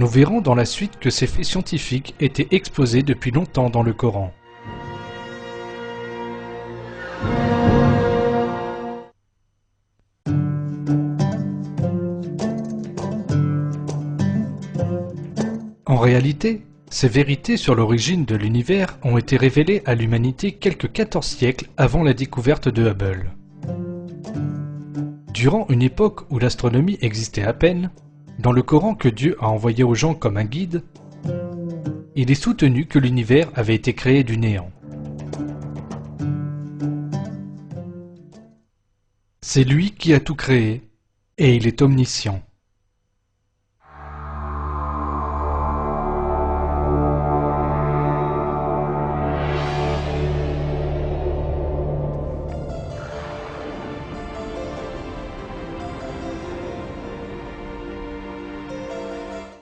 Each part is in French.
Nous verrons dans la suite que ces faits scientifiques étaient exposés depuis longtemps dans le Coran. En réalité, ces vérités sur l'origine de l'univers ont été révélées à l'humanité quelques 14 siècles avant la découverte de Hubble. Durant une époque où l'astronomie existait à peine, dans le Coran que Dieu a envoyé aux gens comme un guide, il est soutenu que l'univers avait été créé du néant. C'est lui qui a tout créé, et il est omniscient.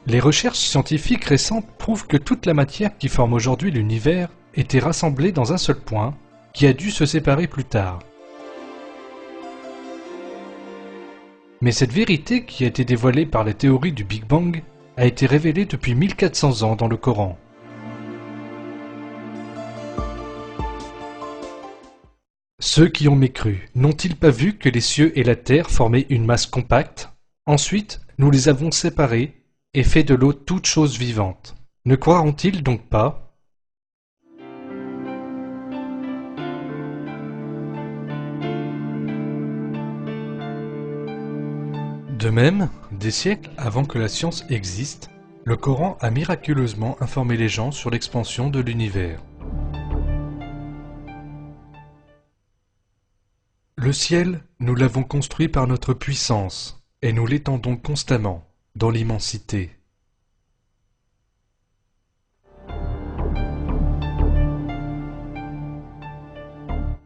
Les recherches scientifiques récentes prouvent que toute la matière qui forme aujourd'hui l'univers était rassemblée dans un seul point, qui a dû se séparer plus tard. Mais cette vérité qui a été dévoilée par la théorie du Big Bang a été révélée depuis 1400 ans dans le Coran. Ceux qui ont mécru, n'ont-ils pas vu que les cieux et la terre formaient une masse compacte? Ensuite, nous les avons séparés et fait de l'eau toute chose vivante. Ne croiront-ils donc pas? De même, des siècles avant que la science existe, le Coran a miraculeusement informé les gens sur l'expansion de l'univers. Le ciel, nous l'avons construit par notre puissance, et nous l'étendons constamment, dans l'immensité.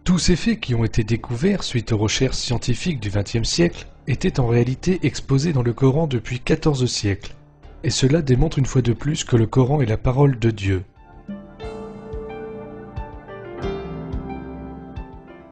Tous ces faits qui ont été découverts suite aux recherches scientifiques du XXe siècle étaient en réalité exposés dans le Coran depuis 14 siècles, et cela démontre une fois de plus que le Coran est la parole de Dieu,